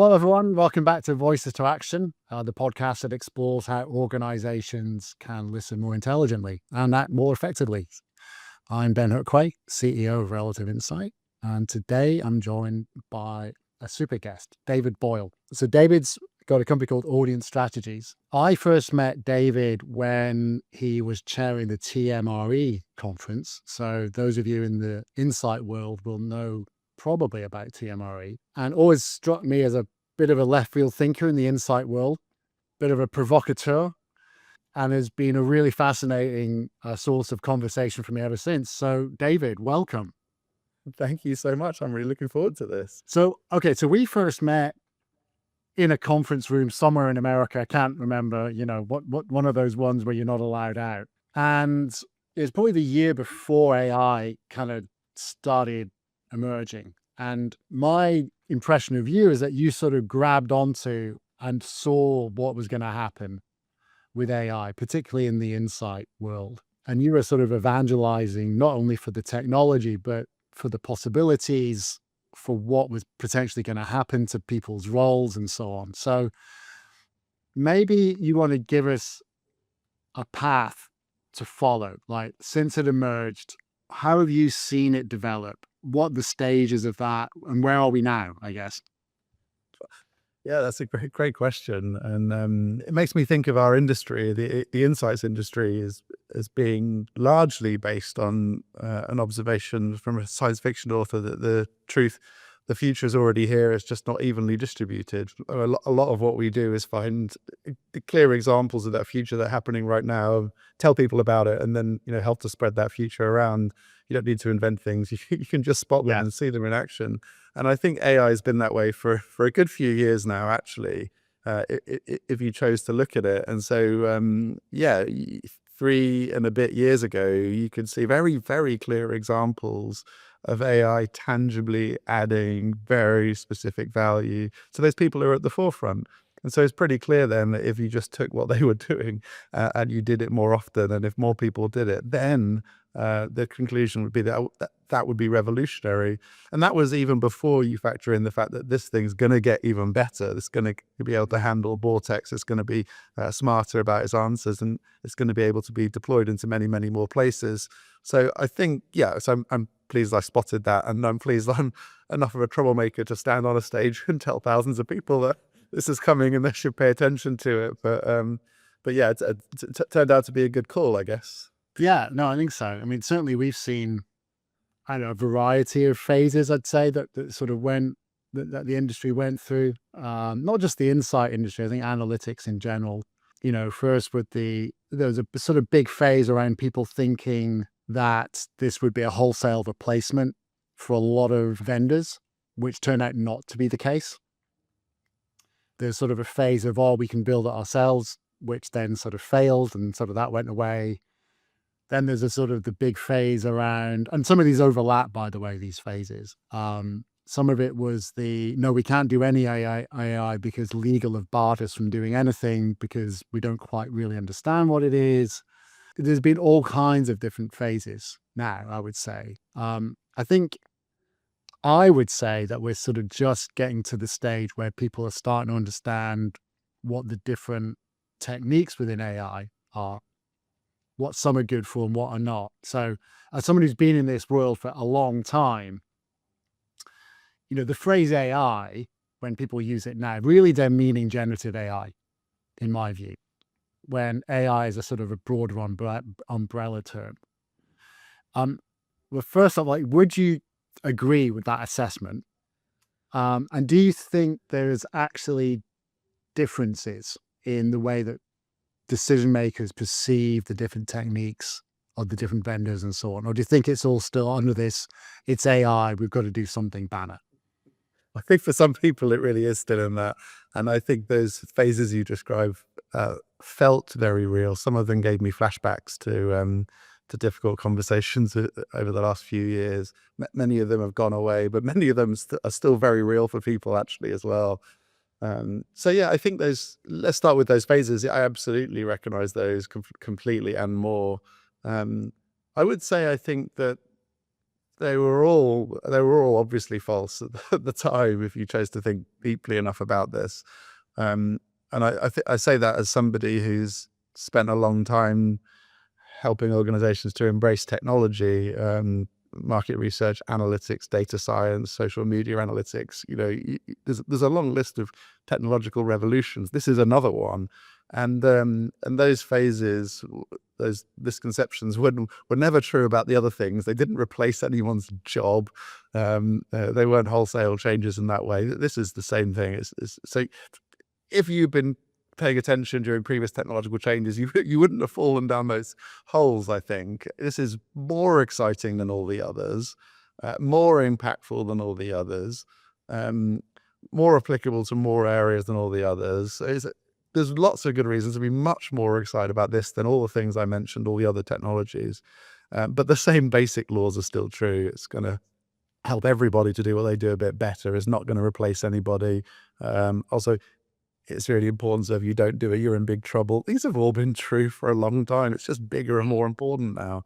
Hello, everyone. Welcome back to Voices to Action, the podcast that explores how organizations can listen more intelligently and act more effectively. I'm Ben Hookway, CEO of Relative Insight, and today I'm joined by a super guest, David Boyle. So David's got a company called Audience Strategies. I first met David when he was chairing the TMRE conference. So those of you in the insight world will know probably about TMRE, and always struck me as a bit of a left field thinker in the insight world, bit of a provocateur, and has been a really fascinating source of conversation for me ever since. So David, welcome. Thank you so much. I'm really looking forward to this. So we first met in a conference room somewhere in America. I can't remember, what one of those ones where you're not allowed out. And it was probably the year before AI kind of started emerging. And my impression of you is that you sort of grabbed onto and saw what was going to happen with AI, particularly in the insight world. And you were sort of evangelizing not only for the technology, but for the possibilities, for what was potentially going to happen to people's roles and so on. So maybe you want to give us a path to follow, like since it emerged, how have you seen it develop? What the stages of that, and where are we now, I guess? Yeah, that's a great question. And it makes me think of our industry. The insights industry is being largely based on an observation from a science fiction author that the future is already here. It's just not evenly distributed. A lot of what we do is find clear examples of that future that are happening right now, tell people about it, and then help to spread that future around. You don't need to invent things. You can just spot them and see them in action. And I think AI has been that way for a good few years now, actually, if you chose to look at it. And so, 3 and a bit years ago, you could see very, very clear examples of AI tangibly adding very specific value to those people who are at the forefront. And so it's pretty clear then that if you just took what they were doing and you did it more often, and if more people did it, then the conclusion would be that would be revolutionary. And that was even before you factor in the fact that this thing's going to get even better. It's going to be able to handle vortex. It's going to be smarter about its answers, and it's going to be able to be deployed into many, many more places. So I think, so I'm pleased I spotted that, and I'm pleased I'm enough of a troublemaker to stand on a stage and tell thousands of people that this is coming and they should pay attention to it. But yeah, it turned out to be a good call, I guess. Yeah, no, I think so. I mean, certainly we've seen, I don't know, a variety of phases, I'd say, that sort of that the industry went through. Not just the insight industry, I think analytics in general. First there was a sort of big phase around people thinking that this would be a wholesale replacement for a lot of vendors, which turned out not to be the case. There's sort of a phase of, we can build it ourselves, which then sort of failed, and sort of that went away. Then there's a sort of the big phase around, and some of these overlap, by the way, these phases. Some of it was no, we can't do any AI because legal have barred us from doing anything because we don't quite really understand what it is. There's been all kinds of different phases now, I would say. I would say that we're sort of just getting to the stage where people are starting to understand what the different techniques within AI are, what some are good for and what are not. So as someone who's been in this world for a long time, the phrase AI, when people use it now, really they're meaning generative AI, in my view, when AI is a sort of a broader umbrella term. Well, first off, would you agree with that assessment? And do you think there's actually differences in the way that decision makers perceive the different techniques of the different vendors and so on? Or do you think it's all still under this, it's AI, we've got to do something banner? I think for some people it really is still in that. And I think those phases you describe felt very real. Some of them gave me flashbacks to difficult conversations over the last few years. Many of them have gone away, but many of them are still very real for people actually as well. So yeah, I think let's start with those phases. I absolutely recognize those completely and more. I would say I think that they were all obviously false at the time if you chose to think deeply enough about this. And I say that as somebody who's spent a long time helping organizations to embrace technology, market research, analytics, data science, social media analytics. There's a long list of technological revolutions. This is another one, and those phases, those misconceptions were never true about the other things. They didn't replace anyone's job. They weren't wholesale changes in that way. This is the same thing. So if you've been paying attention during previous technological changes, you wouldn't have fallen down those holes, I think. This is more exciting than all the others, more impactful than all the others, more applicable to more areas than all the others. There's lots of good reasons to be much more excited about this than all the things I mentioned, all the other technologies. But the same basic laws are still true. It's going to help everybody to do what they do a bit better. It's not going to replace anybody. Also, it's really important. So if you don't do it, you're in big trouble. These have all been true for a long time. It's just bigger and more important now.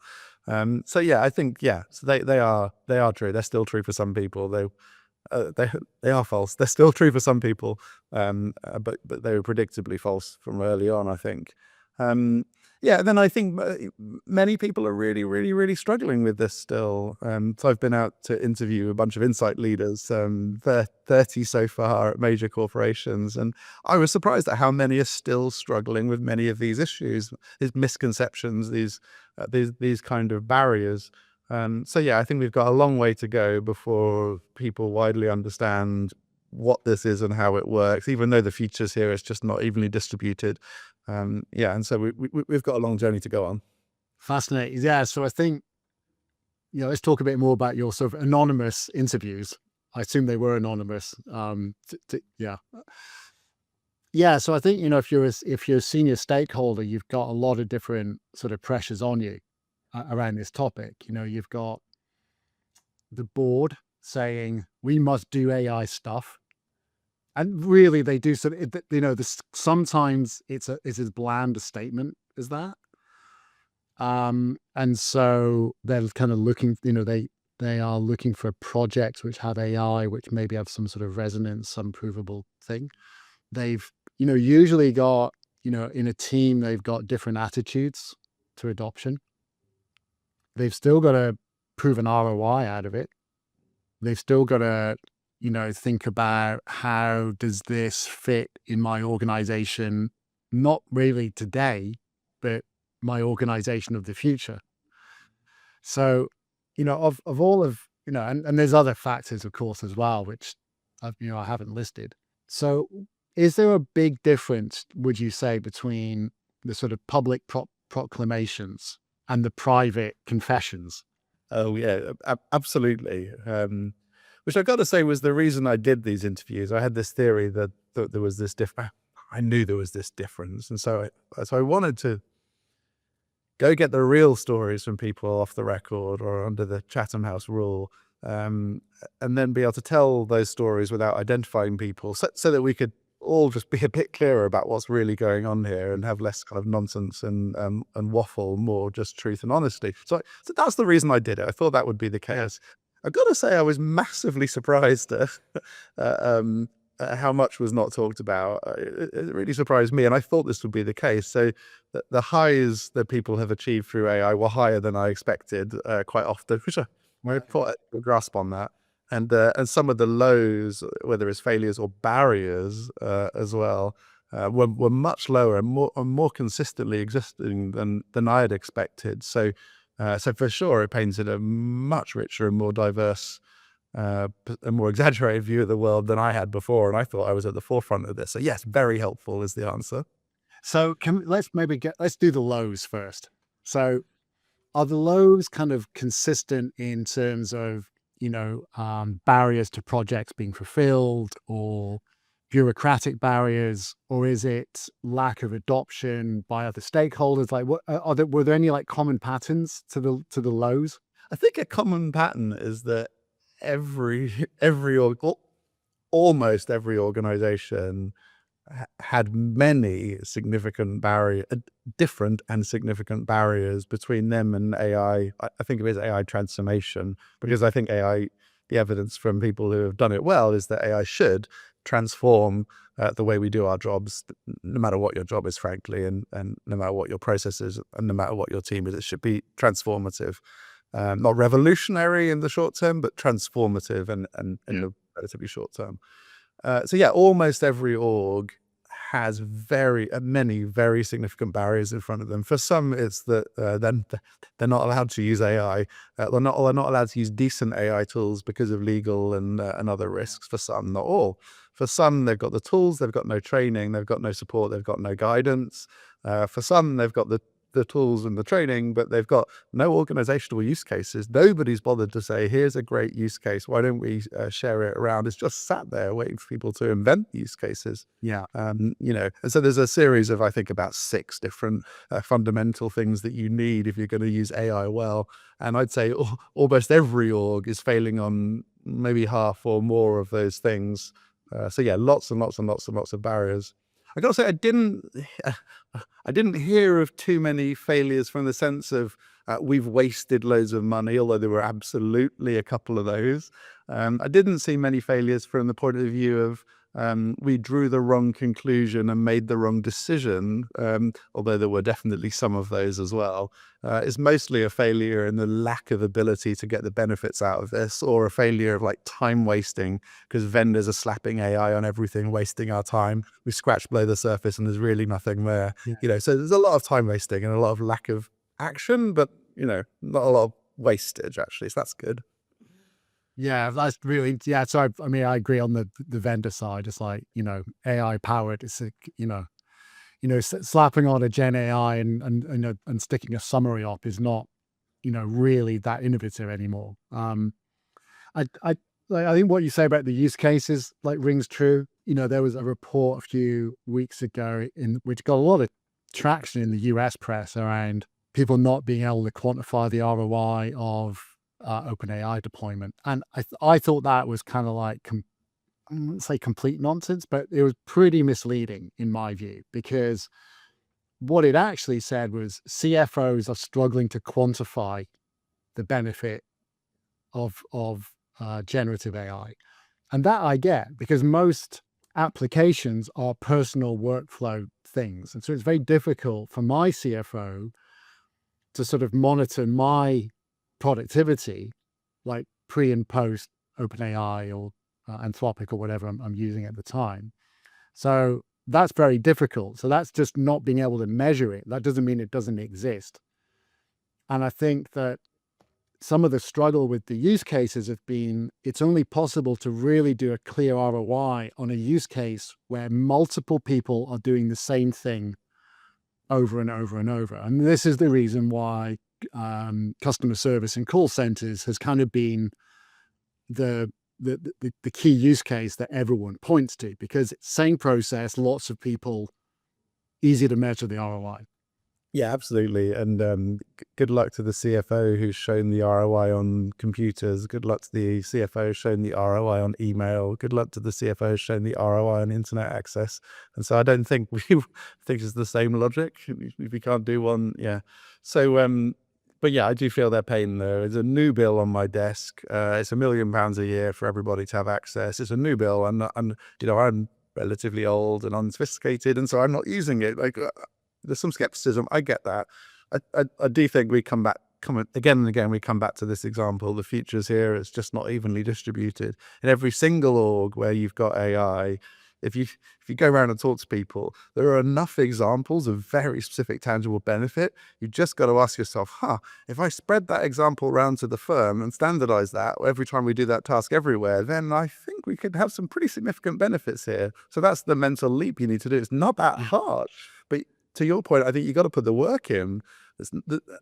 So yeah, I think, so they are true. They're still true for some people. They are false. They're still true for some people, but they were predictably false from early on, I think. And then I think many people are really, really, really struggling with this still. So I've been out to interview a bunch of insight leaders, 30 so far at major corporations, and I was surprised at how many are still struggling with many of these issues, these misconceptions, these kind of barriers. So I think we've got a long way to go before people widely understand what this is and how it works, even though the features here is just not evenly distributed. And so we've got a long journey to go on. Fascinating. Yeah. So I think, let's talk a bit more about your sort of anonymous interviews. I assume they were anonymous. Yeah. So I think, if you're a senior stakeholder, you've got a lot of different sort of pressures on you around this topic. You've got the board saying we must do AI stuff. And really, they do sort of, sometimes it's as bland a statement as that. And so they're kind of looking, they are looking for projects which have AI, which maybe have some sort of resonance, some provable thing. They've, usually got, in a team, they've got different attitudes to adoption. They've still got to prove an ROI out of it. They've still got to, think about how does this fit in my organization, not really today, but my organization of the future. So, of all of, and there's other factors, of course, as well, which I haven't listed. So is there a big difference, would you say, between the sort of public proclamations and the private confessions? Oh yeah, absolutely. Which I got to say was the reason I did these interviews. I had this theory that there was this I knew there was this difference, and so I wanted to go get the real stories from people off the record or under the Chatham House rule, and then be able to tell those stories without identifying people, so that we could all just be a bit clearer about what's really going on here and have less kind of nonsense and waffle, more just truth and honesty. So that's the reason I did it. I thought that would be the case. I've got to say I was massively surprised at how much was not talked about. It really surprised me, and I thought this would be the case. So the highs that people have achieved through AI were higher than I expected quite often, which I quite a grasp on that. And some of the lows, whether it's failures or barriers as well, were much lower and more consistently existing than I had expected. So for sure, it painted a much richer and more diverse, a more exaggerated view of the world than I had before. And I thought I was at the forefront of this. So yes, very helpful is the answer. So let's do the lows first. So are the lows kind of consistent in terms of, barriers to projects being fulfilled or bureaucratic barriers, or is it lack of adoption by other stakeholders? Like, were there any like common patterns to the lows? I think a common pattern is that almost every organization had many significant different and significant barriers between them and AI. I think of it as AI transformation, because I think AI, the evidence from people who have done it well is that AI should transform the way we do our jobs, no matter what your job is, frankly, and no matter what your process is, and no matter what your team is. It should be transformative, not revolutionary in the short term, but transformative and in the relatively short term. So yeah, almost every org has many very significant barriers in front of them. For some, it's that then they're not allowed to use AI. They're not allowed to use decent AI tools because of legal and other risks. For some, not all. For some, they've got the tools, they've got no training, they've got no support, they've got no guidance. For some, they've got the tools and the training, but they've got no organizational use cases. Nobody's bothered to say, here's a great use case, why don't we share it around? It's just sat there waiting for people to invent use cases. Yeah. And so there's a series of, I think, about 6 different fundamental things that you need if you're going to use AI well. And I'd say almost every org is failing on maybe half or more of those things. So yeah, lots and lots and lots and lots of barriers. I gotta say, I didn't hear of too many failures from the sense of we've wasted loads of money, although there were absolutely a couple of those. I didn't see many failures from the point of view of we drew the wrong conclusion and made the wrong decision, although there were definitely some of those as well. It's mostly a failure in the lack of ability to get the benefits out of this, or a failure of like time wasting, because vendors are slapping AI on everything, wasting our time. We scratch below the surface and there's really nothing there. So there's a lot of time wasting and a lot of lack of action, but not a lot of wastage actually. So that's good. Yeah, that's really, yeah. So I mean, I agree on the vendor side. It's like, AI powered. It's slapping on a Gen AI and sticking a summary up is not, really that innovative anymore. I think what you say about the use cases rings true. There was a report a few weeks ago which got a lot of traction in the US press around people not being able to quantify the ROI of OpenAI deployment. And I thought that was kind of like, I wouldn't say complete nonsense, but it was pretty misleading in my view, because what it actually said was CFOs are struggling to quantify the benefit of generative AI. And that I get, because most applications are personal workflow things. And so it's very difficult for my CFO to sort of monitor my productivity, like pre and post OpenAI or Anthropic or whatever I'm using at the time. So that's very difficult. So that's just not being able to measure it. That doesn't mean it doesn't exist. And I think that some of the struggle with the use cases have been, it's only possible to really do a clear ROI on a use case where multiple people are doing the same thing over and over and over. And this is the reason why customer service in call centers has kind of been the key use case that everyone points to, because it's same process, lots of people, easy to measure the ROI. Yeah, absolutely. And good luck to the CFO who's shown the ROI on computers. Good luck to the CFO who's shown the ROI on email. Good luck to the CFO who's shown the ROI on internet access. And so I don't think we think it's the same logic. We can't do one. Yeah. So, but yeah, I do feel their pain though. There's a new bill on my desk. It's £1 million a year for everybody to have access. It's a new bill. And I'm relatively old and unsophisticated, and so I'm not using it. There's some skepticism. I get that. I do think we come again and again. We come back to this example. The future's here. It's just not evenly distributed. In every single org where you've got AI, if you go around and talk to people, there are enough examples of very specific tangible benefit. You've just got to ask yourself, if I spread that example around to the firm and standardize that every time we do that task everywhere, then I think we could have some pretty significant benefits here. So that's the mental leap you need to do. It's not that hard, but to your point, I think you got to put the work in.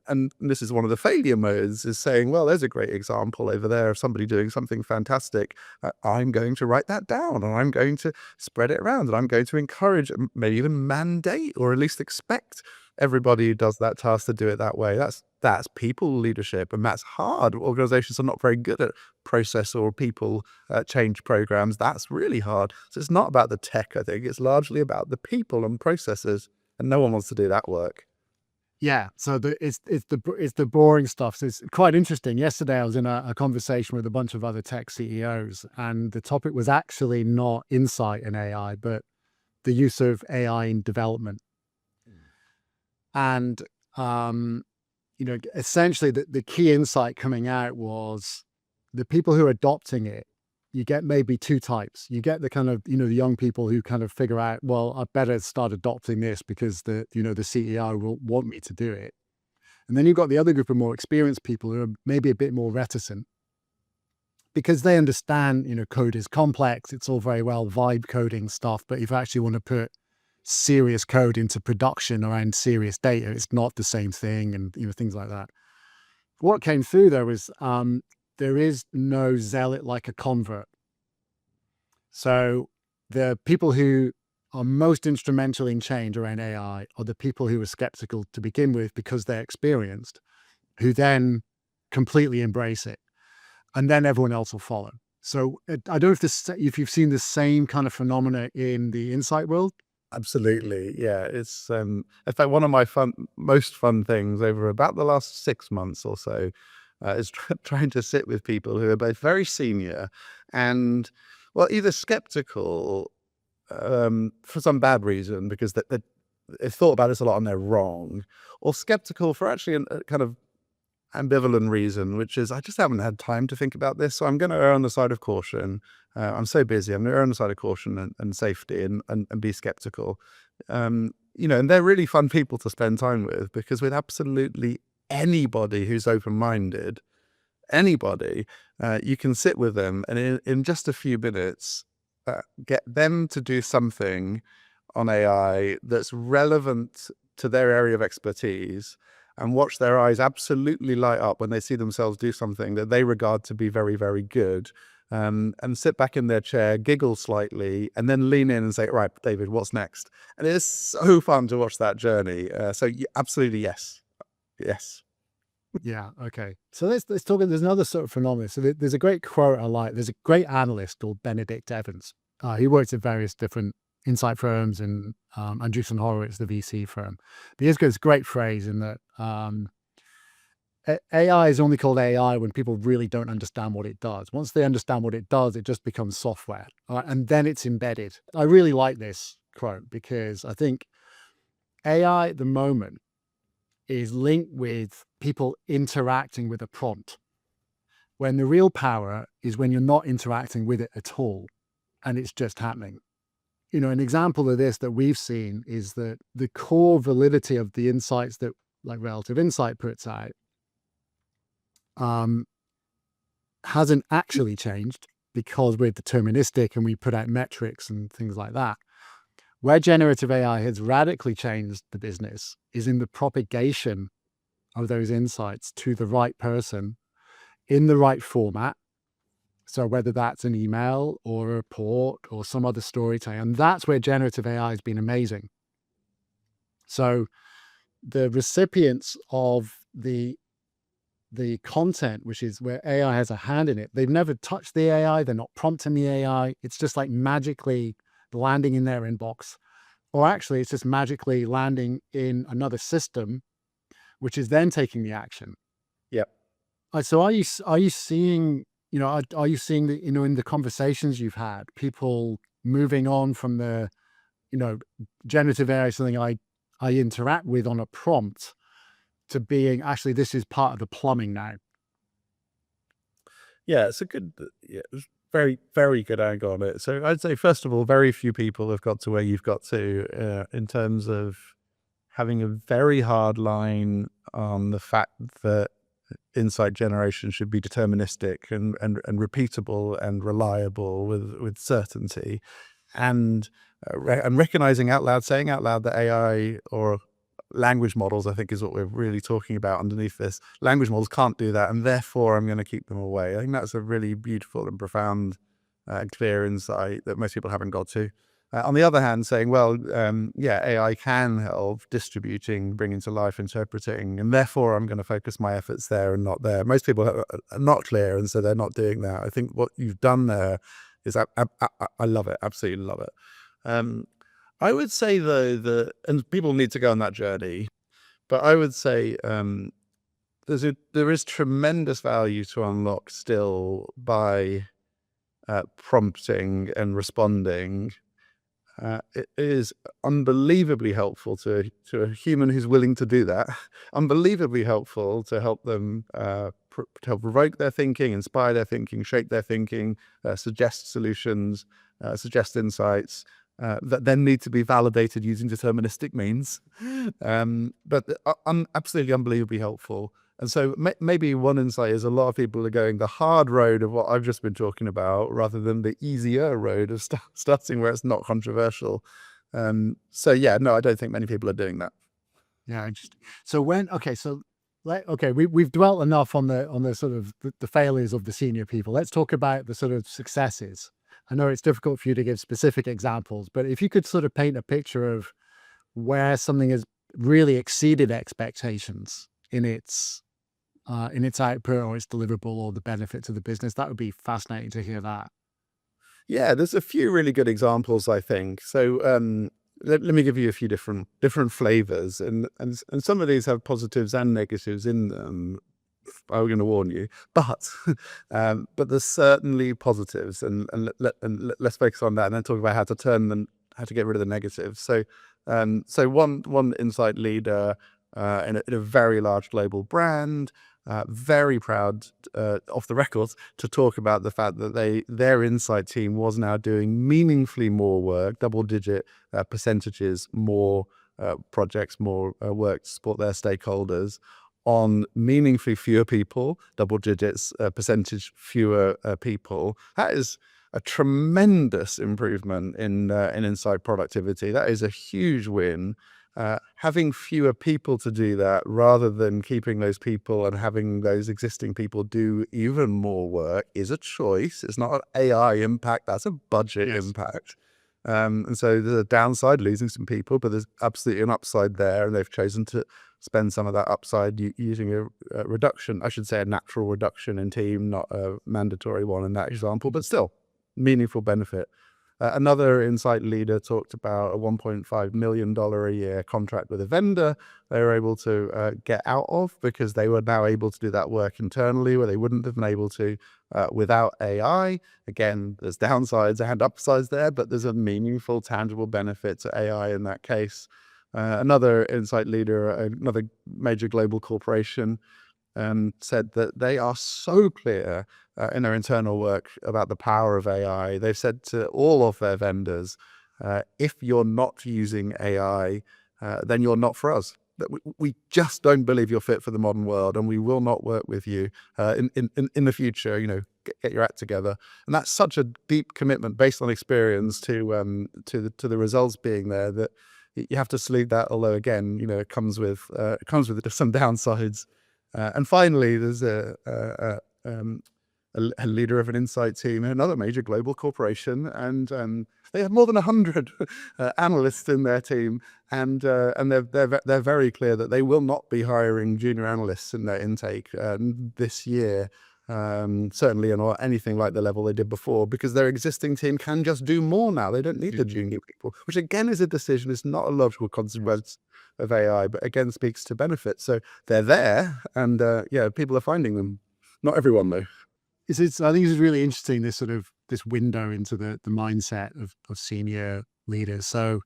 And this is one of the failure modes, is saying, well, there's a great example over there of somebody doing something fantastic. I'm going to write that down, and I'm going to spread it around, and I'm going to encourage, maybe even mandate, or at least expect everybody who does that task to do it that way. That's people leadership, and that's hard. Organizations are not very good at process or people change programs. That's really hard. So it's not about the tech, I think. It's largely about the people and processes, and no one wants to do that work. Yeah, so it's the boring stuff. So it's quite interesting. Yesterday, I was in a conversation with a bunch of other tech CEOs, and the topic was actually not insight in AI, but the use of AI in development. And essentially, the key insight coming out was the people who are adopting it. You get maybe two types. You get the kind of, the young people who kind of figure out, well, I better start adopting this because the CEO will want me to do it. And then you've got the other group of more experienced people who are maybe a bit more reticent because they understand, code is complex. It's all very well vibe coding stuff, but if you actually want to put serious code into production around serious data, it's not the same thing, and things like that. What came through though was there is no zealot like a convert. So the people who are most instrumental in change around AI are the people who are skeptical to begin with because they're experienced, who then completely embrace it, and then everyone else will follow. So I don't know if you've seen the same kind of phenomena in the insight world. Absolutely. Yeah. It's, in fact, one of my most fun things over about the last 6 months or so is trying to sit with people who are both very senior and, well, either skeptical for some bad reason, because they've thought about this a lot and they're wrong, or skeptical for actually a kind of ambivalent reason, which is, I just haven't had time to think about this, so I'm going to err on the side of caution. I'm so busy. I'm going to err on the side of caution and safety and be skeptical. And they're really fun people to spend time with, because with absolutely anybody who's open-minded, you can sit with them and in just a few minutes, get them to do something on AI that's relevant to their area of expertise, and watch their eyes absolutely light up when they see themselves do something that they regard to be very, very good, and sit back in their chair, giggle slightly, and then lean in and say, right, David, what's next? And it's so fun to watch that journey. So absolutely, yes. Yes. Yeah. Okay. So let's talk. There's another sort of phenomenon. So there's a great quote I like. There's a great analyst called Benedict Evans. He works at various different insight firms and Andreessen Horowitz, the VC firm. But he's got this great phrase in that AI is only called AI when people really don't understand what it does. Once they understand what it does, it just becomes software, and then it's embedded. I really like this quote because I think AI at the moment is linked with people interacting with a prompt, when the real power is when you're not interacting with it at all and it's just happening. An example of this that we've seen is that the core validity of the insights that like Relative Insight puts out hasn't actually changed because we're deterministic and we put out metrics and things like that. Where generative AI has radically changed the business is in the propagation of those insights to the right person in the right format. So whether that's an email or a report or some other storytelling, and that's where generative AI has been amazing. So the recipients of the content, which is where AI has a hand in it, they've never touched the AI, they're not prompting the AI. It's just like magically landing in their inbox, or actually it's just magically landing in another system, which is then taking the action. Yep. So are you seeing, are you seeing that, in the conversations you've had, people moving on from the, generative AI, something I interact with on a prompt, to being actually, this is part of the plumbing now? Yeah, it's a good, very, very good angle on it. So I'd say, first of all, very few people have got to where you've got to in terms of having a very hard line on the fact that insight generation should be deterministic and repeatable and reliable with certainty, and recognizing out loud, saying out loud that AI or language models, I think, is what we're really talking about underneath this. Language models can't do that, and therefore I'm going to keep them away. I think that's a really beautiful and profound, clear insight that most people haven't got to. On the other hand, saying, well, yeah, AI can help distributing, bringing to life, interpreting, and therefore I'm going to focus my efforts there and not there. Most people are not clear, and so they're not doing that. I think what you've done there is, I love it, absolutely love it. I would say, though, that, and people need to go on that journey, but I would say there is tremendous value to unlock still by prompting and responding. It is unbelievably helpful to a human who's willing to do that. Unbelievably helpful to help them to help provoke their thinking, inspire their thinking, shape their thinking, suggest solutions, suggest insights that then need to be validated using deterministic means. But absolutely unbelievably helpful. And so maybe one insight is a lot of people are going the hard road of what I've just been talking about rather than the easier road of starting where it's not controversial. So yeah, no, I don't think many people are doing that. Yeah, interesting. So we've dwelt enough on the sort of the failures of the senior people. Let's talk about the sort of successes. I know it's difficult for you to give specific examples, but if you could sort of paint a picture of where something has really exceeded expectations in its output or its deliverable or the benefit to the business, that would be fascinating to hear that. Yeah, there's a few really good examples, I think. So let me give you a few different flavors, and some of these have positives and negatives in them. I'm going to warn you, but there's certainly positives, and let's focus on that, and then talk about how to get rid of the negatives. So one insight leader in a very large global brand, very proud off the record to talk about the fact that their insight team was now doing meaningfully more work, double-digit percentages more projects, more work to support their stakeholders on meaningfully fewer people, double digits percentage fewer people. That is a tremendous improvement in insight productivity. That is a huge win. Having fewer people to do that rather than keeping those people and having those existing people do even more work is a choice. It's not an AI impact, that's a budget impact. And so there's a downside, losing some people, but there's absolutely an upside there, and they've chosen to spend some of that upside using a reduction, I should say a natural reduction in team, not a mandatory one in that example, but still meaningful benefit. Another insight leader talked about a $1.5 million a year contract with a vendor they were able to get out of because they were now able to do that work internally where they wouldn't have been able to without AI. Again, there's downsides and upsides there, but there's a meaningful, tangible benefit to AI in that case. Another insight leader, another major global corporation, said that they are so clear in their internal work about the power of AI. They've said to all of their vendors, if you're not using AI, then you're not for us. We just don't believe you're fit for the modern world, and we will not work with you in the future. Get your act together. And that's such a deep commitment based on experience to the results being there that you have to salute that. Although again, it comes with some downsides. And finally, there's a leader of an insight team in another major global corporation, and they have more than 100 analysts in their team, and they're very clear that they will not be hiring junior analysts in their intake this year, certainly not anything like the level they did before, because their existing team can just do more now. They don't need the junior people, which again is a decision. It's not a logical consequence of AI, but again speaks to benefits. So they're there, and people are finding them. Not everyone though. I think it's really interesting, this window into the mindset of senior leaders. So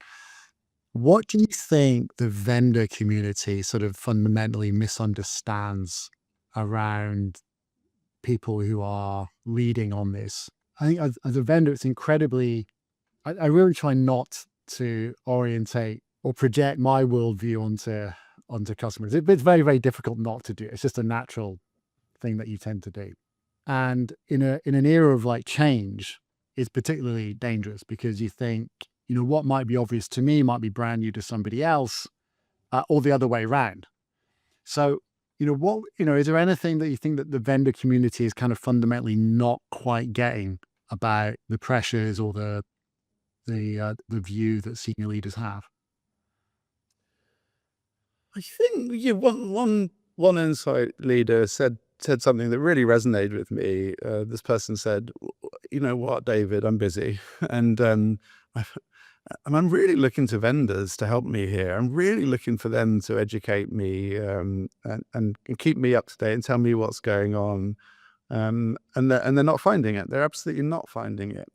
what do you think the vendor community sort of fundamentally misunderstands around people who are leading on this? I think as a vendor, it's incredibly, I really try not to orientate or project my worldview onto customers. It's very, very difficult not to do. It's just a natural thing that you tend to do. And in an era of like change, it's particularly dangerous because you think, what might be obvious to me might be brand new to somebody else. or the other way around. So, is there anything that you think that the vendor community is kind of fundamentally not quite getting about the pressures or the view that senior leaders have? I think one insight leader said something that really resonated with me. This person said, "You know what, David, I'm busy, and I've, I'm really looking to vendors to help me here. I'm really looking for them to educate me and keep me up to date and tell me what's going on. And they're not finding it. They're absolutely not finding it."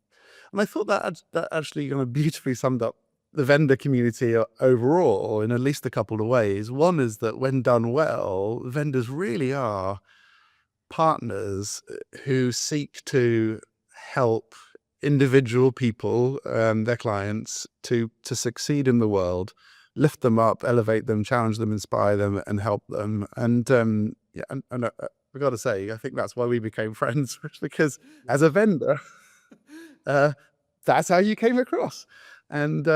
And I thought that actually kind of beautifully summed up the vendor community overall in at least a couple of ways. One is that when done well, vendors really are partners who seek to help individual people, their clients, to succeed in the world, lift them up, elevate them, challenge them, inspire them, and help them. And yeah, and I got to say, I think that's why we became friends, because as a vendor, that's how you came across. And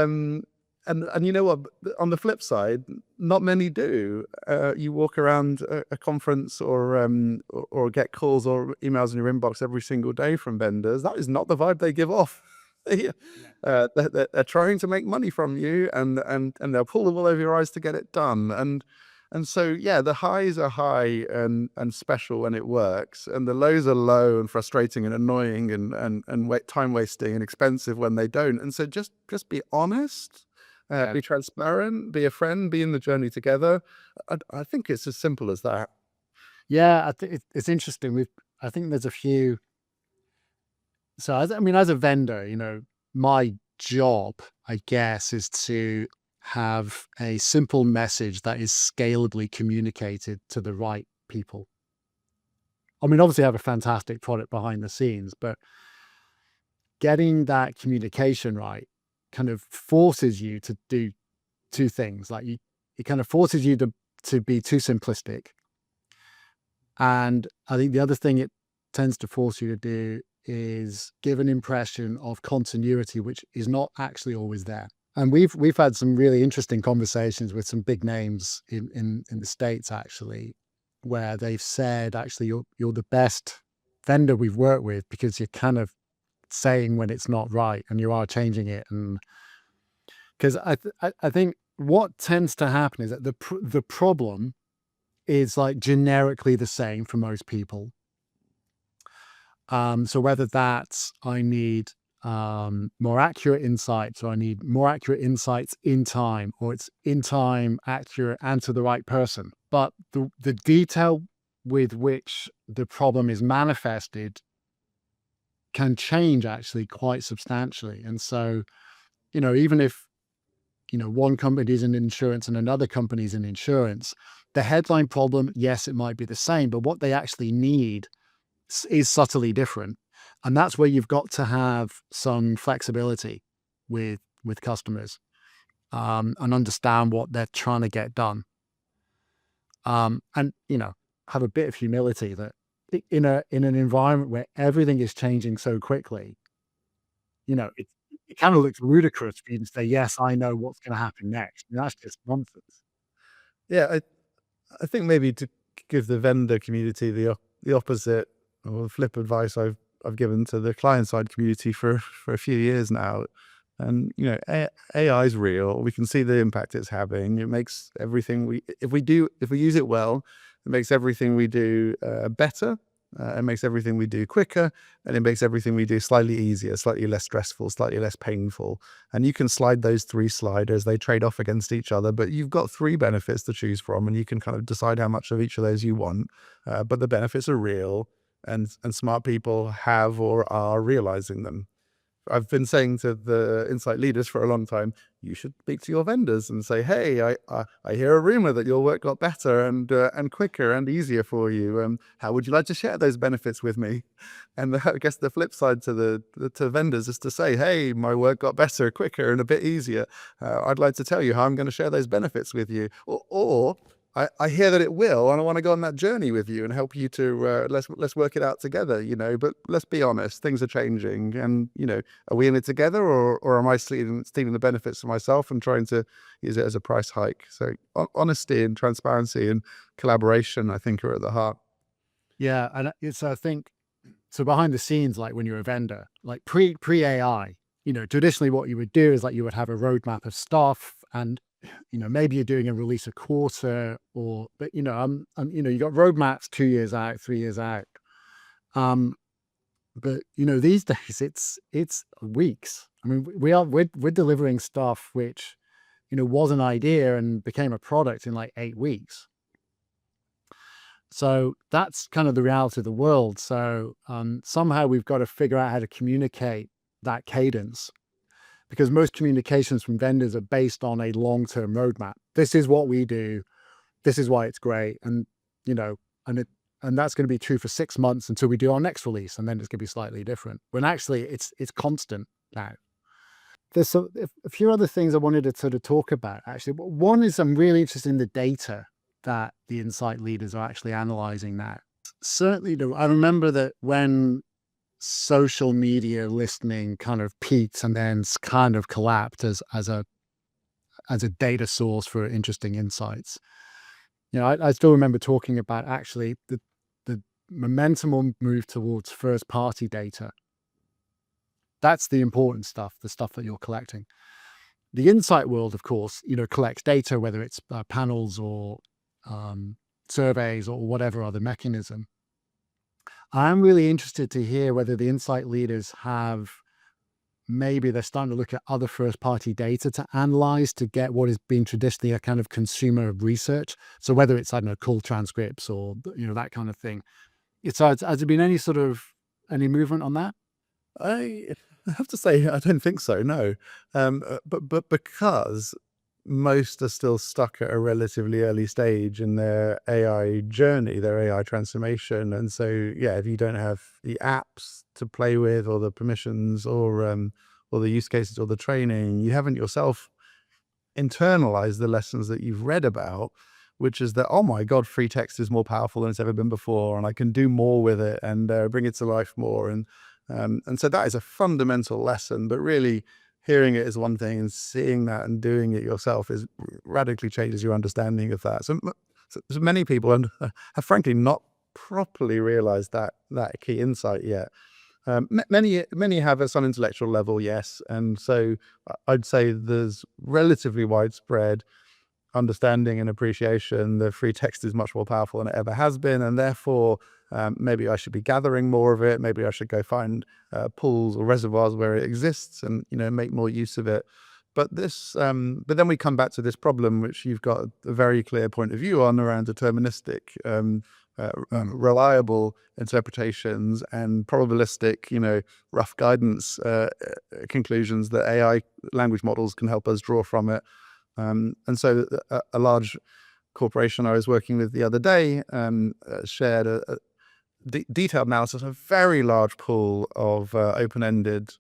and you know what? On the flip side, not many do. You walk around a conference or get calls or emails in your inbox every single day from vendors. That is not the vibe they give off. They're trying to make money from you, and they'll pull the wool over your eyes to get it done. And so, yeah, the highs are high and special when it works, and the lows are low and frustrating and annoying and time wasting and expensive when they don't. And so, just be honest, be transparent, be a friend, be in the journey together. I think it's as simple as that. Yeah, I think it's interesting. I think there's a few. So, as a vendor, my job, I guess, is to have a simple message that is scalably communicated to the right people. I mean, obviously, I have a fantastic product behind the scenes, but getting that communication right kind of forces you to do two things. Like it kind of forces you to be too simplistic. And I think the other thing it tends to force you to do is give an impression of continuity, which is not actually always there. And we've had some really interesting conversations with some big names in the States, actually, where they've said, actually, you're the best vendor we've worked with because you're kind of saying when it's not right and you are changing it. And because I think what tends to happen is that the problem is like generically the same for most people. So whether that's I need more accurate insights, or I need more accurate insights in time, or it's in time, accurate, and to the right person. But the detail with which the problem is manifested can change actually quite substantially. And so, even if, one company is in insurance and another company is in insurance, the headline problem, yes, it might be the same, but what they actually need is subtly different. And that's where you've got to have some flexibility with customers, and understand what they're trying to get done. And have a bit of humility that in an environment where everything is changing so quickly, it kind of looks ludicrous for you to say, yes, I know what's going to happen next. That's just nonsense. Yeah, I think maybe to give the vendor community the opposite or the flip advice I've given to the client side community for a few years now. And AI is real. We can see the impact it's having. It makes everything if we use it well, it makes everything we do better. It makes everything we do quicker, and it makes everything we do slightly easier, slightly less stressful, slightly less painful. And you can slide those three sliders, they trade off against each other, but you've got three benefits to choose from, and you can kind of decide how much of each of those you want. But the benefits are real, and smart people have or are realizing them. I've been saying to the insight leaders for a long time, you should speak to your vendors and say, hey, I hear a rumor that your work got better and quicker and easier for you. How would you like to share those benefits with me? And I guess the flip side to vendors is to say, hey, my work got better, quicker, and a bit easier. I'd like to tell you how I'm going to share those benefits with you. Or I hear that it will, and I want to go on that journey with you and help you to let's work it out together, But let's be honest, things are changing, and are we in it together, or am I stealing the benefits for myself and trying to use it as a price hike? So honesty and transparency and collaboration, I think, are at the heart. Yeah, and it's I think so behind the scenes, like when you're a vendor, like pre AI, traditionally what you would do is like you would have a roadmap of stuff, and maybe you're doing a release a quarter, but you got roadmaps 2 years out, 3 years out. Um, but these days it's weeks. I mean, we're delivering stuff which was an idea and became a product in like 8 weeks. So that's kind of the reality of the world. So somehow we've got to figure out how to communicate that cadence, because most communications from vendors are based on a long-term roadmap. This is what we do. This is why it's great. And, and that's going to be true for 6 months until we do our next release. And then it's going to be slightly different. When actually it's constant now. There's a few other things I wanted to sort of talk about, actually. One is I'm really interested in the data that the insight leaders are actually analyzing now. Certainly, I remember that when social media listening kind of peaked and then kind of collapsed as a data source for interesting insights. I still remember talking about actually the momentum will move towards first party data. That's the important stuff, the stuff that you're collecting. The insight world, of course, collects data, whether it's panels or surveys or whatever other mechanism. I'm really interested to hear whether the insight leaders maybe they're starting to look at other first-party data to analyze to get what has been traditionally a kind of consumer research. So whether it's, I don't know, call transcripts or, that kind of thing. Has there been any movement on that? I have to say, I don't think so, no. But because most are still stuck at a relatively early stage in their AI journey, their AI transformation. And so, yeah, if you don't have the apps to play with or the permissions or the use cases or the training, you haven't yourself internalized the lessons that you've read about, which is that, oh my God, free text is more powerful than it's ever been before, and I can do more with it and bring it to life more. And so that is a fundamental lesson, but really hearing it is one thing, and seeing that and doing it yourself is radically changes your understanding of that. So many people have frankly not properly realized that key insight yet. Many have at some intellectual level, yes. And so I'd say there's relatively widespread understanding and appreciation that free text is much more powerful than it ever has been, and therefore maybe I should be gathering more of it. Maybe I should go find pools or reservoirs where it exists and make more use of it. But then we come back to this problem, which you've got a very clear point of view on, around deterministic, reliable interpretations and probabilistic, rough guidance conclusions that AI language models can help us draw from it. And so a large corporation I was working with the other day shared a detailed analysis of a very large pool of open-ended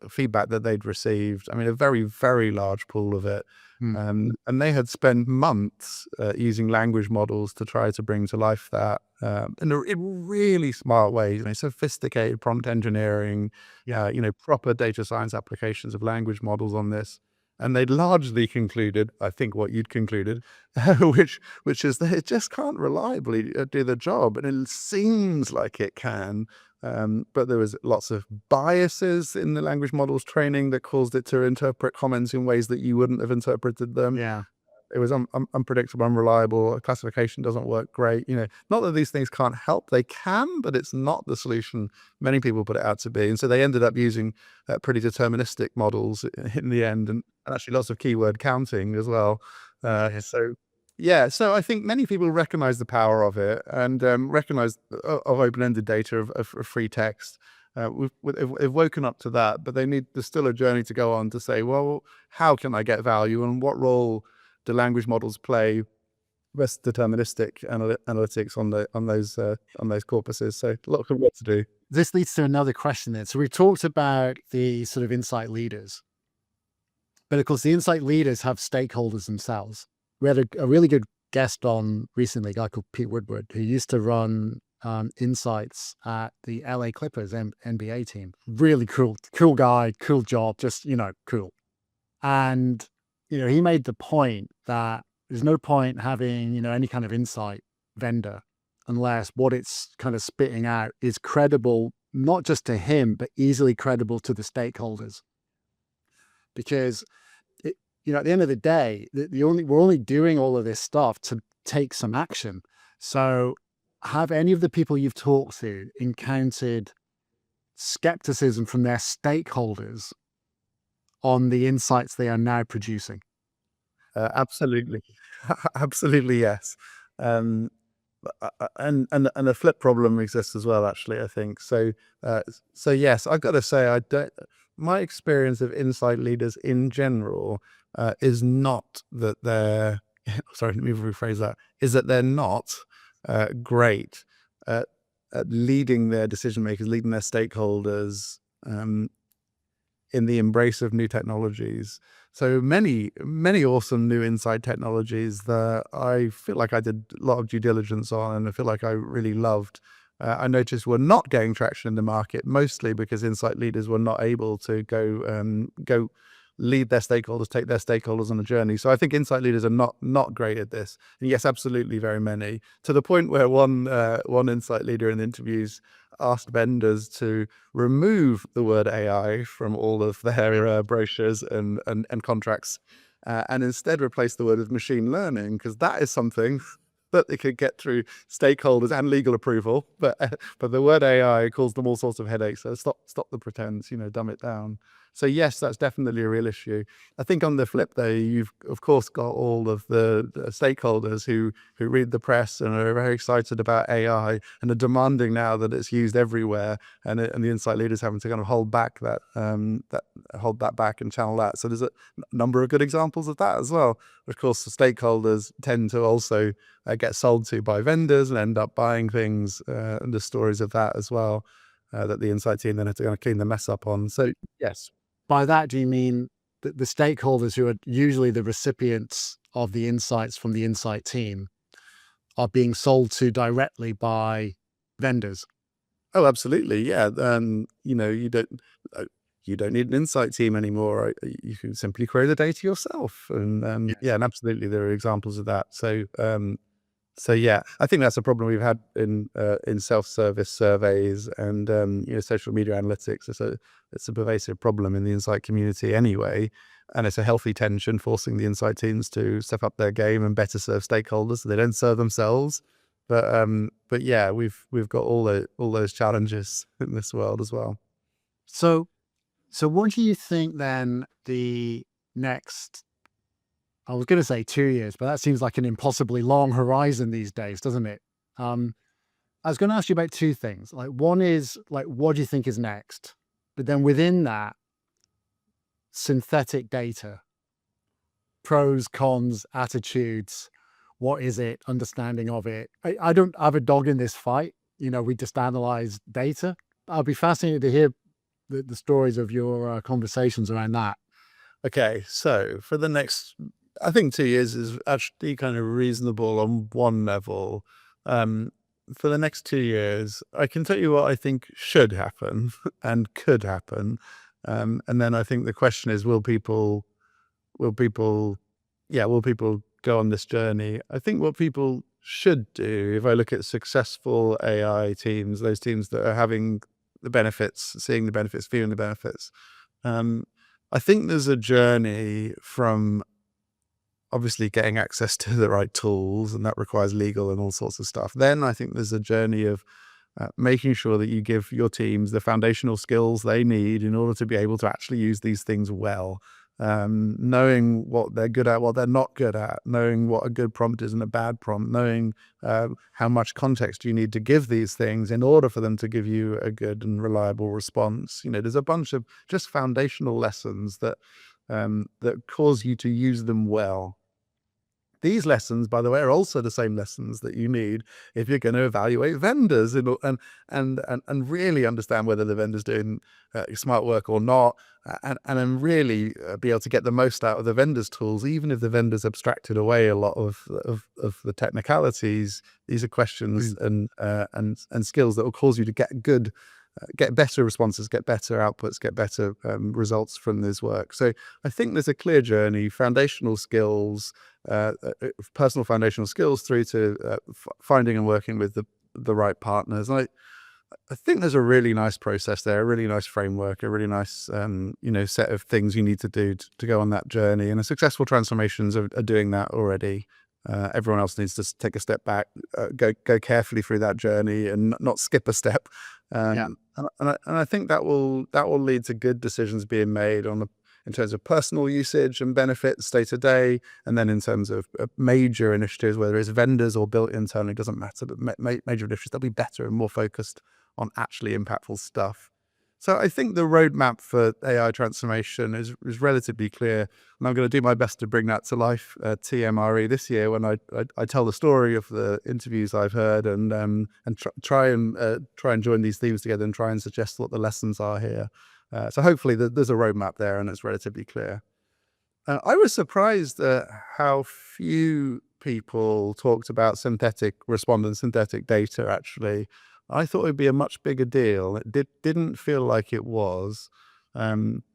feedback that they'd received. I mean, a very, very large pool of it. And they had spent months using language models to try to bring to life that in really smart ways, sophisticated prompt engineering, proper data science applications of language models on this. And they'd largely concluded, I think what you'd concluded, which is that it just can't reliably do the job. And it seems like it can, but there was lots of biases in the language model's training that caused it to interpret comments in ways that you wouldn't have interpreted them. Yeah. It was unpredictable, unreliable. Classification doesn't work great. Not that these things can't help. They can, but it's not the solution many people put it out to be. And so they ended up using pretty deterministic models in the end, and actually lots of keyword counting as well. So I think many people recognize the power of it and recognize of open-ended data of free text. We've woken up to that, but there's still a journey to go on to say, well, how can I get value, and what role do language models play with deterministic analytics on those corpuses? So lots of work to do. This leads to another question then. So we talked about the sort of insight leaders, but of course the insight leaders have stakeholders themselves. We had a really good guest on recently, a guy called Pete Woodward, who used to run insights at the LA Clippers NBA team. Really cool guy, cool job, just, cool. And, he made the point that there's no point having, any kind of insight vendor unless what it's kind of spitting out is credible, not just to him, but easily credible to the stakeholders. Because at the end of the day, we're only doing all of this stuff to take some action. So have any of the people you've talked to encountered skepticism from their stakeholders on the insights they are now producing? Absolutely. Absolutely, yes. Um, and a flip problem exists as well, actually, I think. So yes, I've got to say, my experience of insight leaders in general is not that they're, sorry, let me rephrase that, is that they're not great at leading their decision makers, leading their stakeholders in the embrace of new technologies. So many awesome new insight technologies that I feel like I did a lot of due diligence on, and I feel like I really loved. I noticed were not getting traction in the market, mostly because insight leaders were not able to go lead their stakeholders, take their stakeholders on a journey. So I think insight leaders are not great at this. And yes, absolutely, very many, to the point where one insight leader in the interviews asked vendors to remove the word AI from all of their brochures and contracts, and instead replace the word with machine learning, because that is something that they could get through stakeholders and legal approval. But the word AI caused them all sorts of headaches. So stop the pretense, dumb it down. So yes, that's definitely a real issue. I think on the flip though, you've of course got all of the stakeholders who read the press and are very excited about AI and are demanding now that it's used everywhere, and the insight leaders having to kind of hold back hold that back and channel that. So there's a number of good examples of that as well. Of course, the stakeholders tend to also get sold to by vendors and end up buying things, and the stories of that as well, that the insight team then have to kind of clean the mess up on. So yes. By that, do you mean the stakeholders who are usually the recipients of the insights from the insight team are being sold to directly by vendors? Oh, absolutely. Yeah. You don't need an insight team anymore. Right? You can simply query the data yourself. And Yeah. yeah, and absolutely there are examples of that. So yeah, I think that's a problem we've had in self-service surveys and social media analytics. It's a pervasive problem in the insight community anyway, and it's a healthy tension forcing the insight teams to step up their game and better serve stakeholders so they don't serve themselves. But yeah, we've got all those challenges in this world as well. So what do you think then the next, I was going to say 2 years, but that seems like an impossibly long horizon these days, doesn't it? I was going to ask you about two things. Like, one is like, what do you think is next? But then within that, synthetic data, pros, cons, attitudes. What is it? Understanding of it. I don't have a dog in this fight. We just analyze data. I'll be fascinated to hear the stories of your conversations around that. Okay, so for the next, I think 2 years is actually kind of reasonable on one level. For the next 2 years, I can tell you what I think should happen and could happen. And then I think the question is, will people go on this journey? I think what people should do, if I look at successful AI teams, those teams that are having the benefits, seeing the benefits, feeling the benefits, I think there's a journey from obviously getting access to the right tools, and that requires legal and all sorts of stuff. Then I think there's a journey of making sure that you give your teams the foundational skills they need in order to be able to actually use these things well. Knowing what they're good at, what they're not good at, knowing what a good prompt is and a bad prompt, knowing how much context you need to give these things in order for them to give you a good and reliable response. There's a bunch of just foundational lessons that cause you to use them well. These lessons, by the way, are also the same lessons that you need if you're going to evaluate vendors and really understand whether the vendor's doing smart work or not, and then really be able to get the most out of the vendor's tools, even if the vendor's abstracted away a lot of the technicalities. These are questions and skills that will cause you to get better responses, get better outputs, get better results from this work. So I think there's a clear journey: foundational skills, personal foundational skills, through to finding and working with the right partners. And I think there's a really nice process there, a really nice framework, a really nice set of things you need to do to go on that journey. And the successful transformations are doing that already. Everyone else needs to take a step back, go carefully through that journey, and not skip a step. And I think that will lead to good decisions being made in terms of personal usage and benefits day to day, and then in terms of major initiatives, whether it's vendors or built internally, doesn't matter. But major initiatives, they'll be better and more focused on actually impactful stuff. So I think the roadmap for AI transformation is relatively clear, and I'm going to do my best to bring that to life at TMRE this year when I tell the story of the interviews I've heard, and try and join these themes together and try and suggest what the lessons are here. So hopefully there's a roadmap there and it's relatively clear. I was surprised at how few people talked about synthetic respondents, synthetic data, actually. I thought it'd be a much bigger deal. It didn't feel like it was,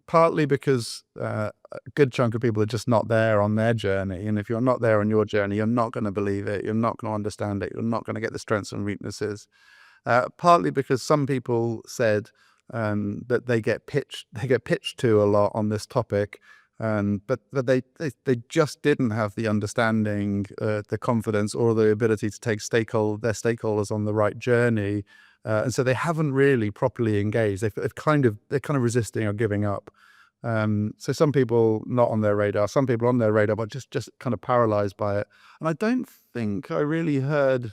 partly because a good chunk of people are just not there on their journey. And if you're not there on your journey, you're not going to believe it. You're not going to understand it. You're not going to get the strengths and weaknesses. Partly because some people said that they get pitched to a lot on this topic. But they just didn't have the understanding, the confidence, or the ability to take their stakeholders on the right journey, and so they haven't really properly engaged. They're kind of resisting or giving up. So some people not on their radar, some people on their radar, but just kind of paralyzed by it. And I don't think I really heard.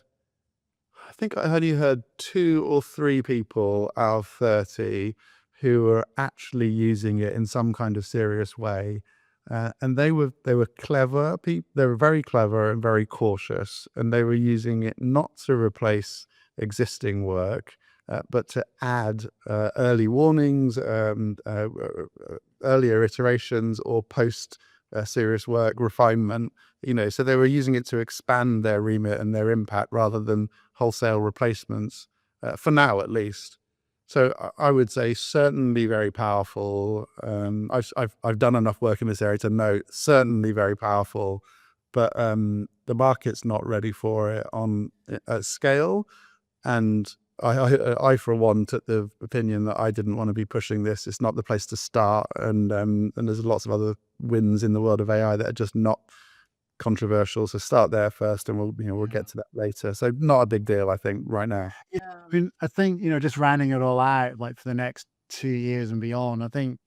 I think I only heard 2 or 3 people out of 30 who were actually using it in some kind of serious way, and they were clever people. They were very clever and very cautious, and they were using it not to replace existing work, but to add early warnings, earlier iterations, or post serious work refinement. So they were using it to expand their remit and their impact rather than wholesale replacements, for now at least. So I would say certainly very powerful. I've done enough work in this area to know certainly very powerful, but the market's not ready for it at scale. And I for one took the opinion that I didn't want to be pushing this. It's not the place to start, and there's lots of other wins in the world of AI that are just not controversial. So start there first, and we'll get to that later. So not a big deal, I think, right now. Yeah, I mean, I think, just rounding it all out, like for the next 2 years and beyond, I think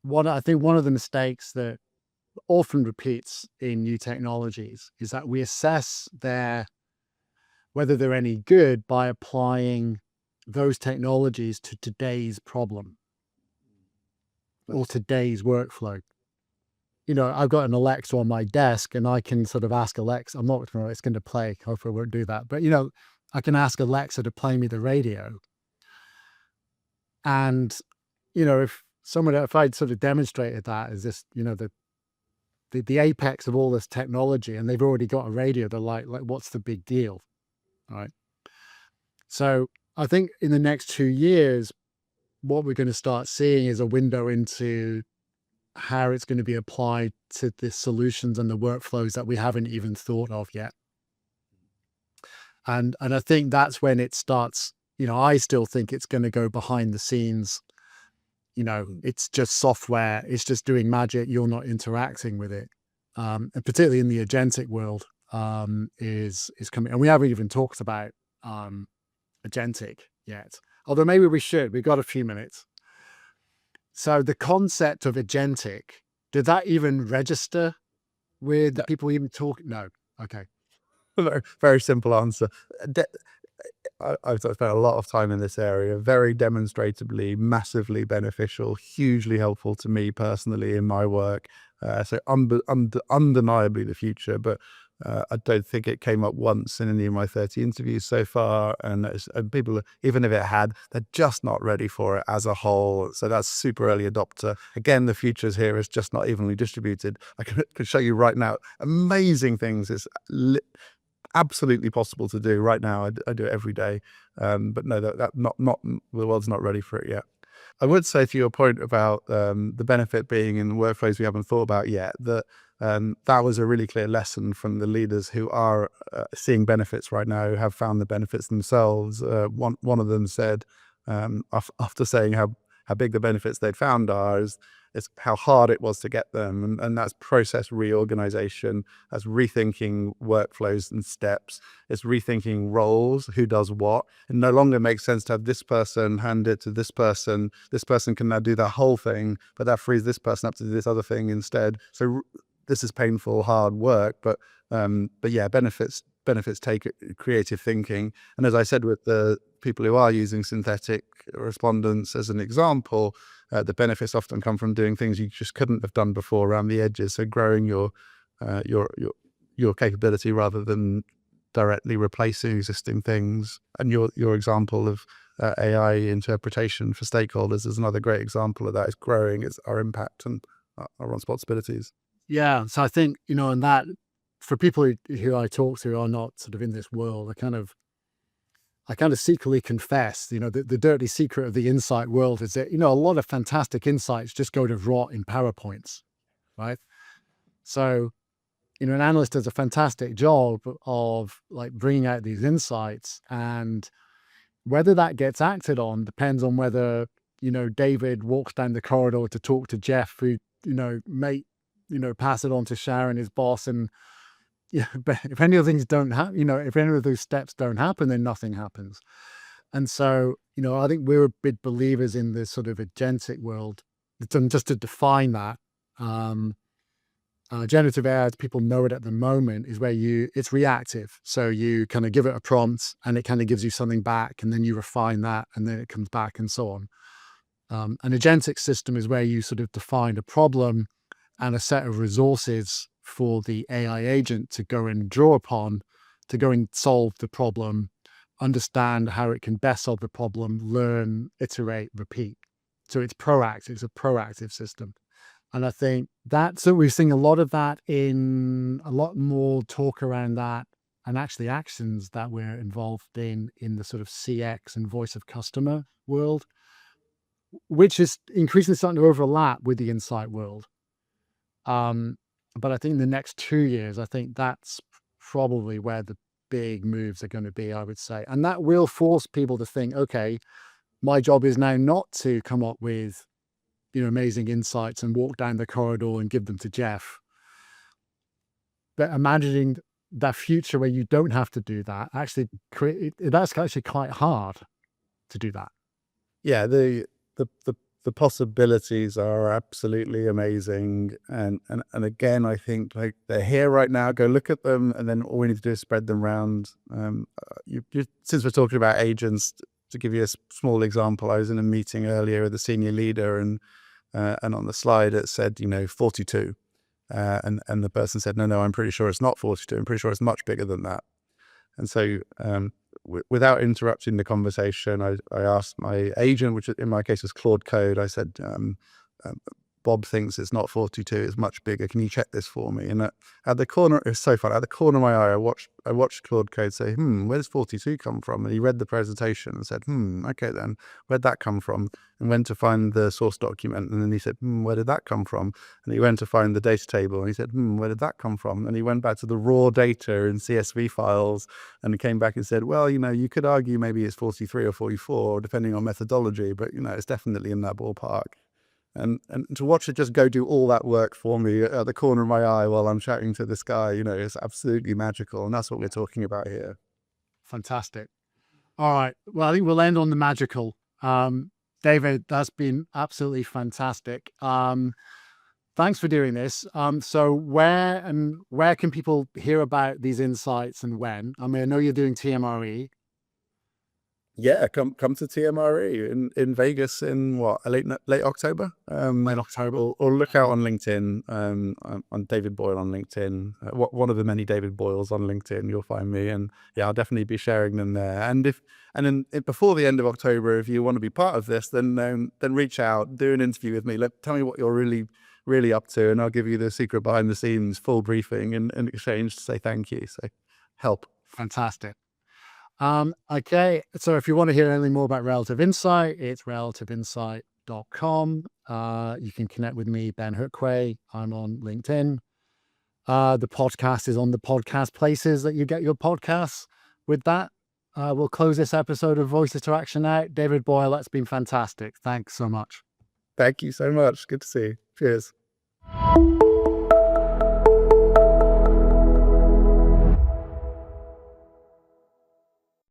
one of the mistakes that often repeats in new technologies is that we assess whether they're any good by applying those technologies to today's problem or today's workflow. I've got an Alexa on my desk, and I can sort of ask Alexa. I'm not sure it's going to play. Hopefully, I won't do that. But I can ask Alexa to play me the radio. And if I'd sort of demonstrated that as this, the apex of all this technology, and they've already got a radio, they're like, what's the big deal, right? So I think in the next 2 years, what we're going to start seeing is a window into how it's going to be applied to the solutions and the workflows that we haven't even thought of yet. And I think that's when it starts. I still think it's going to go behind the scenes. It's just software. It's just doing magic. You're not interacting with it. And particularly in the agentic world, is coming. And we haven't even talked about agentic yet. Although maybe we should. We've got a few minutes. So the concept of agentic, did that even register with people even talking? No. Okay. Very, very simple answer. I've spent a lot of time in this area, very demonstratively, massively beneficial, hugely helpful to me personally in my work. So undeniably the future, but I don't think it came up once in any of my 30 interviews so far. And people, even if it had, they're just not ready for it as a whole. So that's super early adopter. Again, the future's here. It's just not evenly distributed. I can show you right now amazing things. It's absolutely possible to do right now. I do it every day. But no, that not the world's not ready for it yet. I would say, to your point about the benefit being in workflows we haven't thought about yet, that that was a really clear lesson from the leaders who are seeing benefits right now, who have found the benefits themselves. One of them said, after saying how big the benefits they'd found are, is how hard it was to get them. And that's process reorganization, that's rethinking workflows and steps, it's rethinking roles, who does what. It no longer makes sense to have this person hand it to this person. This person can now do that whole thing, but that frees this person up to do this other thing instead. So this is painful, hard work, but yeah, benefits take creative thinking. And as I said, with the people who are using synthetic respondents as an example, the benefits often come from doing things you just couldn't have done before around the edges. So growing your capability rather than directly replacing existing things. And your example of AI interpretation for stakeholders is another great example of that. It's growing our impact and our responsibilities. Yeah. So I think, and that for people who I talk to are not sort of in this world, I kind of secretly confess, the dirty secret of the insight world is that, a lot of fantastic insights just go to rot in PowerPoints, right? So, an analyst does a fantastic job of like bringing out these insights, and whether that gets acted on depends on whether, David walks down the corridor to talk to Jeff, who, may, pass it on to Sharon, his boss. And yeah, but if any of those things don't happen, if any of those steps don't happen, then nothing happens. And so, I think we're big believers in this sort of agentic world. Just to define that, generative AI, as people know it at the moment, is where it's reactive. So you kind of give it a prompt and it kind of gives you something back, and then you refine that and then it comes back and so on. An agentic system is where you sort of define a problem and a set of resources for the AI agent to go and draw upon, to go and solve the problem, understand how it can best solve the problem, learn, iterate, repeat. So it's proactive. It's a proactive system. And I think so we're seeing a lot of that, in a lot more talk around that, and actually actions that we're involved in the sort of CX and voice of customer world, which is increasingly starting to overlap with the insight world. But I think in the next 2 years, I think that's probably where the big moves are going to be, I would say. And that will force people to think, okay, my job is now not to come up with, amazing insights and walk down the corridor and give them to Jeff, but imagining that future where you don't have to do that, that's actually quite hard to do that. Yeah, the possibilities are absolutely amazing, and again, I think like they're here right now. Go look at them, and then all we need to do is spread them around. Since we're talking about agents, to give you a small example, I was in a meeting earlier with a senior leader, and on the slide it said 42, and the person said, no, I'm pretty sure it's not 42. I'm pretty sure it's much bigger than that. And so without interrupting the conversation, I asked my agent, which in my case was Claude Code, I said, Bob thinks it's not 42, it's much bigger. Can you check this for me? And at the corner, it was so fun. At the corner of my eye, I watched Claude Code say, where does 42 come from? And he read the presentation and said, okay then, where'd that come from? And went to find the source document. And then he said, where did that come from? And he went to find the data table. And he said, where did that come from? And he went back to the raw data in CSV files and came back and said, well, you could argue maybe it's 43 or 44, depending on methodology, but it's definitely in that ballpark. And to watch it just go do all that work for me at the corner of my eye while I'm chatting to this guy, it's absolutely magical. And that's what we're talking about here. Fantastic. All right. Well, I think we'll end on the magical. David, that's been absolutely fantastic. Thanks for doing this. So where can people hear about these insights and when? I mean, I know you're doing TMRE. Yeah, come to TMRE in Vegas in what, late October. Late October. Or look out on LinkedIn. On David Boyle on LinkedIn. One of the many David Boyles on LinkedIn. You'll find me, and yeah, I'll definitely be sharing them there. And before the end of October, if you want to be part of this, then reach out, do an interview with me. Tell me what you're really up to, and I'll give you the secret behind the scenes full briefing in exchange to say thank you. So help. Fantastic. Okay, so if you want to hear anything more about Relative Insight, it's relativeinsight.com. You can connect with me, Ben Hookway. I'm on LinkedIn. The podcast is on the podcast places that you get your podcasts. With that, we'll close this episode of Voices to Action out. David Boyle, that's been fantastic. Thanks so much. Thank you so much. Good to see you. Cheers.